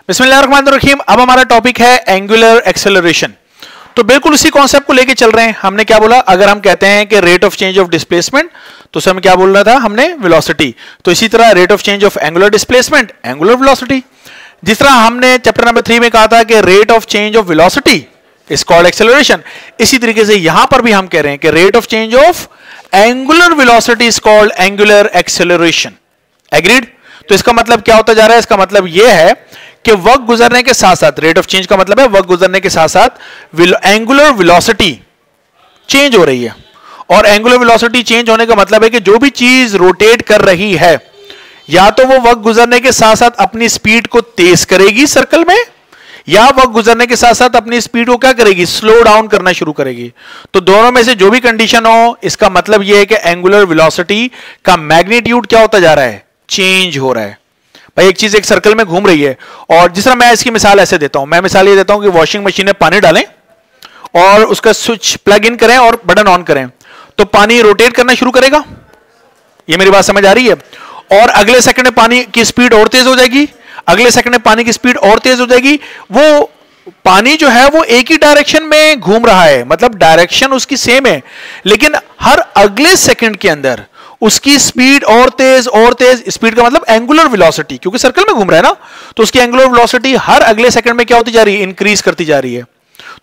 बिस्मिल्लाहिर्रहमानिर्रहीम। अब हमारा टॉपिक है एंगुलर एक्सेलरेशन। तो बिल्कुल उसी कॉन्सेप्ट को लेके चल रहे हैं। हमने क्या बोला, अगर हम कहते हैं कि rate of change of displacement, तो उसमें क्या बोल रहा था हमने, वेलोसिटी। तो इसी तरह rate of change of angular displacement, angular velocity. जिस तरह हमने चैप्टर नंबर 3 में कहा था कि rate of change of velocity is called acceleration, इसी तरीके से यहां पर भी हम कह रहे हैं कि rate of change of angular velocity is called angular acceleration. Agreed? तो इसका मतलब क्या होता जा रहा है, इसका मतलब यह है कि वक्त गुजरने के साथ साथ, रेट ऑफ चेंज का मतलब है वक्त गुजरने के साथ साथ एंगुलर वेलोसिटी चेंज हो रही है। और एंगुलर वेलोसिटी चेंज होने का मतलब है कि जो भी चीज रोटेट कर रही है, या तो वो वक्त गुजरने के साथ साथ अपनी स्पीड को तेज करेगी सर्कल में, या वक्त गुजरने के साथ साथ अपनी स्पीड को क्या करेगी, स्लो डाउन करना शुरू करेगी। तो दोनों में से जो भी कंडीशन हो, इसका मतलब यह है कि एंगुलर वेलोसिटी का मैग्नीट्यूड क्या होता जा रहा है, चेंज हो रहा है। भाई एक चीज एक सर्कल में घूम रही है, और जिस तरह मैं इसकी मिसाल ऐसे देता हूं, मैं मिसाल ये देता हूं कि वॉशिंग मशीन में पानी डालें और उसका स्विच प्लग इन करें और बटन ऑन करें, तो पानी रोटेट करना शुरू करेगा। ये मेरी बात समझ आ रही है? और अगले सेकंड में पानी की स्पीड और तेज हो जाएगी, अगले सेकंड में पानी की स्पीड और तेज हो जाएगी। वो पानी जो है वो एक ही डायरेक्शन में घूम रहा है, मतलब डायरेक्शन उसकी सेम है, लेकिन हर अगले सेकंड के अंदर उसकी स्पीड और तेज और तेज। स्पीड का मतलब एंगुलर वेलोसिटी, क्योंकि सर्कल में घूम रहा है ना, तो उसकी एंगुलर वेलोसिटी हर अगले सेकंड में क्या होती जा रही है, इंक्रीज करती जा रही है।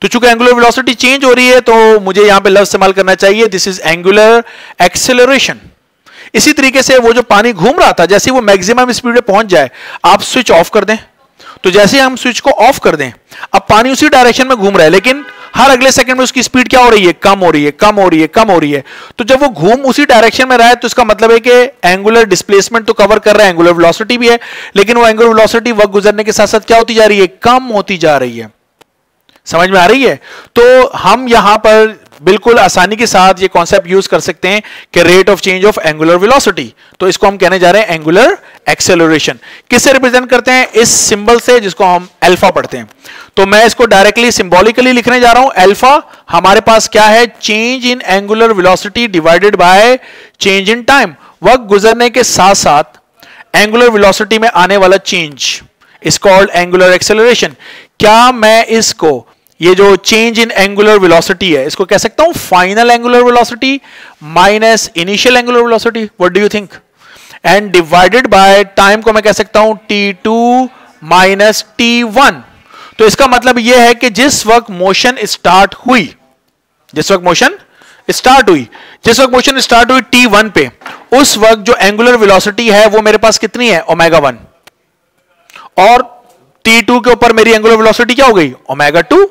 तो चूंकि एंगुलर वेलोसिटी चेंज हो रही है, तो मुझे यहां पे लफ्ज इस्तेमाल करना चाहिए, दिस इज एंगुलर एक्सेलरेशन। इसी तरीके से वो जो पानी घूम रहा था, जैसे वो मैक्सिमम स्पीड पे पहुंच जाए, आप स्विच ऑफ कर दें, तो जैसे हम स्विच को ऑफ कर दें, अब पानी उसी डायरेक्शन में घूम रहा है, लेकिन हर अगले सेकंड में उसकी स्पीड क्या हो रही है, कम हो रही है, कम हो रही है, कम हो रही है। तो जब वो घूम उसी डायरेक्शन में रहा है, तो इसका मतलब है कि एंगुलर डिस्प्लेसमेंट तो कवर कर रहा है, एंगुलर वेलोसिटी भी है, लेकिन वो एंगुलर वेलोसिटी वक्त गुजरने के साथ साथ क्या होती जा रही है, कम होती जा रही है। समझ में आ रही है? तो हम यहां पर बिल्कुल आसानी के साथ ये कॉन्सेप्ट यूज कर सकते हैं कि rate of change of angular velocity, तो इसको हम कहने जा रहे हैं एंगुलर एक्सेलरेशन। किससे रिप्रेजेंट करते हैं? इस सिंबल से, जिसको हम अल्फा पढ़ते हैं। तो मैं इसको डायरेक्टली सिंबॉलिकली लिखने जा रहा हूं। अल्फा हमारे पास क्या है, change in angular velocity divided by change in time. वक्त गुजरने के साथ साथ एंगुलर वेलोसिटी में आने वाला change is called angular acceleration. क्या मैं इसको, ये जो चेंज इन एंगुलर वेलोसिटी है, इसको कह सकता हूं final angular velocity minus initial angular velocity? What do you think? And divided by time को मैं कह सकता हूं t2 माइनस t1। तो इसका मतलब यह है कि जिस वक्त मोशन स्टार्ट हुई, जिस वक्त मोशन स्टार्ट हुई t1 पे, उस वक्त जो एंगुलर वेलोसिटी है वो मेरे पास कितनी है, ω1, और t2 के ऊपर मेरी एंगुलर वेलोसिटी क्या हो गई, ω2।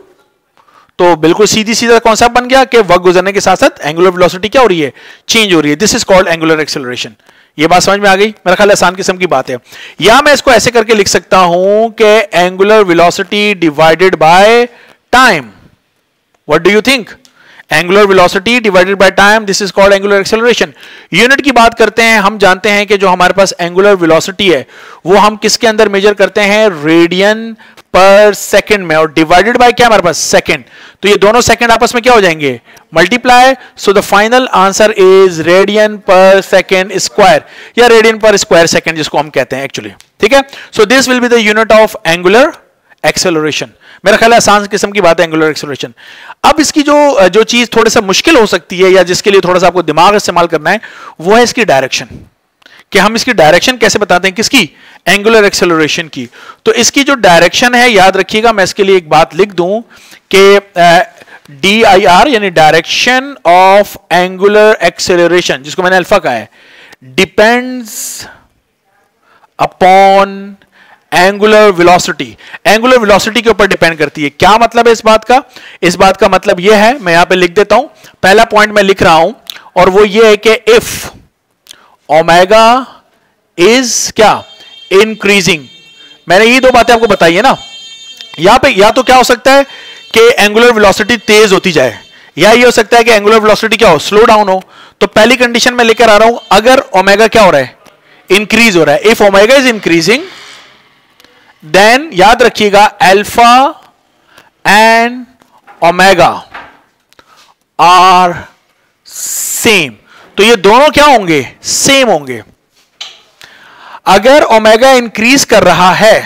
तो बिल्कुल सीधी सीधा कॉन्सेप्ट बन गया कि वक्त गुजरने के साथ साथ एंगुलर वेलोसिटी क्या हो रही है, चेंज हो रही है। This is called angular acceleration. ये बात समझ में आ गई? मेरा ख्याल आसान किस्म की बात है। या मैं इसको ऐसे करके लिख सकता हूं कि angular velocity divided by time. What do you think? Angular velocity divided by time, this is called angular acceleration. Unit की बात करते हैं, हम जानते हैं कि जो हमारे पास एंगुलर वेलोसिटी है वो हम किसके अंदर मेजर करते हैं, रेडियन पर सेकंड में, और डिवाइडेड बाय क्या हमारे पास, सेकंड। तो ये दोनों सेकंड आपस में क्या हो जाएंगे, multiply. So the final answer is radian पर सेकंड स्क्वायर, या रेडियन पर स्क्वायर सेकंड जिसको हम कहते हैं एक्चुअली। ठीक है? So this will be the unit of angular acceleration. मेरा ख्याल है आसान किस्म की बात है एंगुलर एक्सेलरेशन। अब इसकी जो चीज थोड़ी सा मुश्किल हो सकती है, या जिसके लिए थोड़ा सा आपको दिमाग इस्तेमाल करना है, वो है इसकी डायरेक्शन। कि हम इसकी डायरेक्शन कैसे बताते हैं, किसकी, एंगुलर एक्सेलरेशन की। तो इसकी जो डायरेक्शन है, याद रखिएगा, मैं इसके लिए एक बात लिख दूं कि DIR यानी डायरेक्शन ऑफ एंगुलर एक्सेलरेशन, जिसको मैंने अल्फा कहा है, depends upon angular velocity. Angular velocity के ऊपर डिपेंड करती है। क्या मतलब है इस बात का? इस बात का मतलब यह है, मैं यहां पे लिख देता हूं, पहला पॉइंट मैं लिख रहा हूं, और वो ये है कि इफ ओमेगा इज क्या, इंक्रीजिंग। मैंने ये दो बातें आपको बताई है ना। यहां पे या तो क्या हो सकता है कि एंगुलर वेलोसिटी तेज होती जाए, या ये हो सकता है कि एंगुलर वेलोसिटी क्या हो, स्लो डाउन हो। तो पहली कंडीशन में लेकर आ रहा हूं, अगर ओमेगा क्या हो रहा है, इंक्रीज हो रहा है, if omega is increasing, then याद रखिएगा alpha and omega are same. तो ये दोनों क्या होंगे, सेम होंगे। अगर ओमेगा इंक्रीज कर रहा है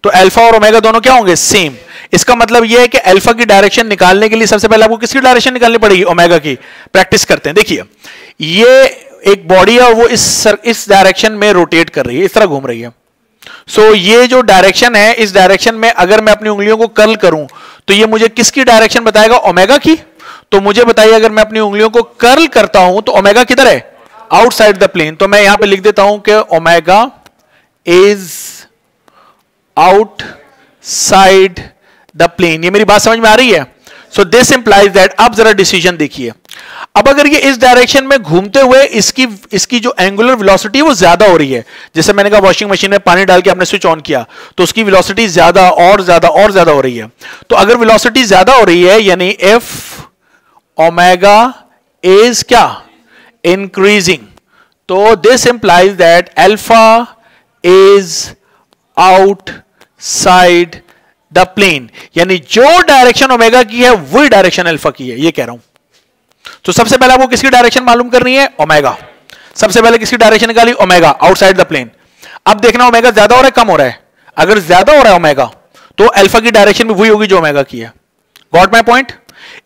तो अल्फा और ओमेगा दोनों क्या होंगे? सेम। इसका मतलब यह है कि अल्फा की डायरेक्शन निकालने के लिए सबसे पहले आपको किसकी डायरेक्शन निकालनी पड़ेगी? ओमेगा की। प्रैक्टिस करते हैं। देखिए ये एक बॉडी है और वो इस डायरेक्शन में रोटेट कर रही है, इस तरह घूम रही है। सो ये जो डायरेक्शन है, इस डायरेक्शन में अगर मैं अपनी उंगलियों को कर्ल करूं तो ये मुझे किसकी डायरेक्शन बताएगा? ओमेगा की। तो मुझे बताइए अगर मैं अपनी उंगलियों को कर्ल करता हूं तो ओमेगा किधर है? Outside the plane. तो मैं यहां पे लिख देता हूं कि omega is outside the plane. ये मेरी बात समझ में आ रही है? So this implies that. अब जरा डिसीजन देखिए, अब अगर ये इस डायरेक्शन में घूमते हुए इसकी जो एंगुलर वेलोसिटी है वो ज्यादा हो रही है, जैसे मैंने कहा वॉशिंग मशीन में पानी डाल के आपने स्विच ऑन किया तो उसकी वेलोसिटी ज्यादा और ज्यादा और ज्यादा हो रही है। तो अगर वेलोसिटी ज्यादा हो रही है यानी इफ ओमेगा इज क्या? इंक्रीजिंग, तो this implies that alpha is outside the plane, यानी जो डायरेक्शन ओमेगा की है वही डायरेक्शन अल्फा की है, ये कह रहा हूं। तो सबसे पहले आपको किसकी डायरेक्शन मालूम करनी है? ओमेगा। सबसे पहले किसकी डायरेक्शन निकाली? Omega, outside the plane. अब देखना ओमेगा ज्यादा हो रहा है कम हो रहा है? अगर ज्यादा हो रहा है ओमेगा तो अल्फा की डायरेक्शन भी वही होगी जो ओमेगा की है। Got my point?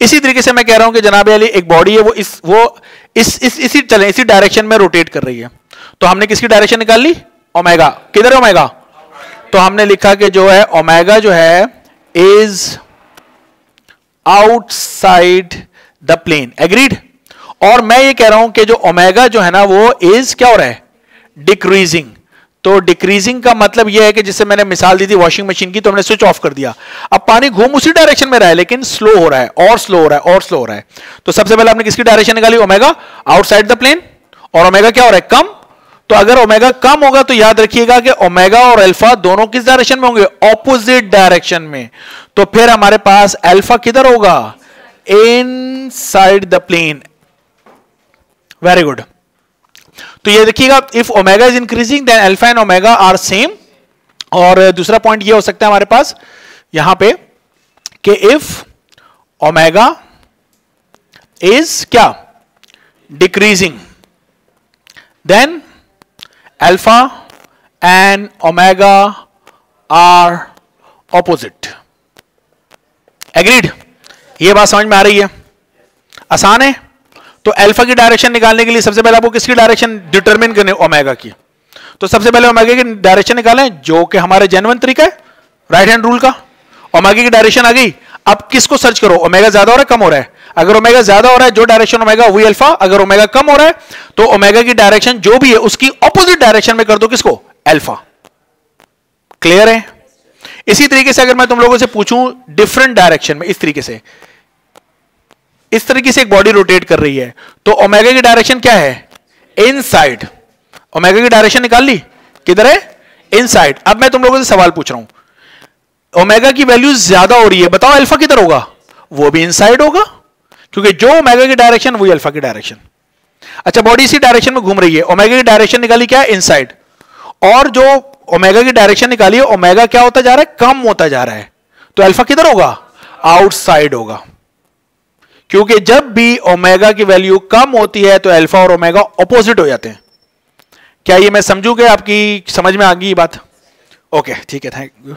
इसी तरीके से मैं कह रहा हूं कि जनाब अली एक बॉडी है वो इसी डायरेक्शन में रोटेट कर रही है। तो हमने किसकी डायरेक्शन निकाल ली? ओमेगा। किधर है ओमेगा? तो हमने लिखा कि जो है ओमेगा जो है is outside the plane. Agreed? और मैं ये कह रहा हूं कि जो ओमेगा जो है ना वो इज क्या हो रहा है? डिक्रीजिंग। तो डिक्रीजिंग का मतलब यह है कि जिससे मैंने मिसाल दी थी वॉशिंग मशीन की, तो हमने स्विच ऑफ कर दिया, अब पानी घूम उसी डायरेक्शन में रहा है लेकिन स्लो हो रहा है और स्लो हो रहा है और स्लो हो रहा है। तो सबसे पहले आपने किसकी डायरेक्शन निकाली? Omega, outside the plane. और ओमेगा क्या हो रहा है? कम। तो अगर ओमेगा कम होगा तो याद रखिएगा कि ओमेगा और अल्फा दोनों किस डायरेक्शन में होंगे? ऑपोजिट डायरेक्शन में। तो फिर हमारे पास अल्फा किधर होगा? Inside the plane. Very good. तो ये देखिएगा if omega is increasing then alpha and omega are same. और दूसरा पॉइंट ये हो सकता है हमारे पास यहां पे कि इफ ओमेगा इज क्या? Decreasing then alpha and omega are opposite. Agreed? ये बात समझ में आ रही है? आसान है। तो अल्फा की डायरेक्शन निकालने के लिए सबसे पहले आपको किसकी डायरेक्शन डिटरमिन करनी? ओमेगा की। तो सबसे पहले ओमेगा की डायरेक्शन निकालें जो कि हमारे जेन्युइन तरीका है, राइट हैंड रूल का। ओमेगा की डायरेक्शन आ गई, अब किसको सर्च करो? ओमेगा ज्यादा हो रहा है कम हो रहा है? अगर ओमेगा ज्यादा हो रहा है जो डायरेक्शन ओमेगा वही अल्फा, अगर ओमेगा कम हो रहा है तो ओमेगा की डायरेक्शन जो भी है उसकी ऑपोजिट डायरेक्शन में कर दो किसको? अल्फा। क्लियर है? इसी तरीके से अगर मैं तुम लोगों से पूछूं डिफरेंट डायरेक्शन में, इस तरीके से एक बॉडी रोटेट कर रही है तो ओमेगा की डायरेक्शन क्या है? इनसाइड। ओमेगा की डायरेक्शन निकाल ली, किधर है? इनसाइड। अब मैं तुम लोगों से सवाल पूछ रहा हूं, ओमेगा की वैल्यू ज्यादा हो रही है, बताओ अल्फा किधर होगा? वो भी इनसाइड होगा, क्योंकि जो ओमेगा की डायरेक्शन वही अल्फा की डायरेक्शन। अच्छा, बॉडी इसी डायरेक्शन में घूम रही है, ओमेगा की डायरेक्शन निकाली क्या है? इनसाइड। और जो ओमेगा की डायरेक्शन निकाली है, ओमेगा क्या होता जा रहा है? कम होता जा रहा है। तो अल्फा किधर होगा? आउटसाइड होगा, क्योंकि जब भी ओमेगा की वैल्यू कम होती है तो अल्फा और ओमेगा ऑपोजिट हो जाते हैं। क्या ये मैं समझू कि आपकी समझ में आ गई बात? ओके, ठीक है, थैंक यू।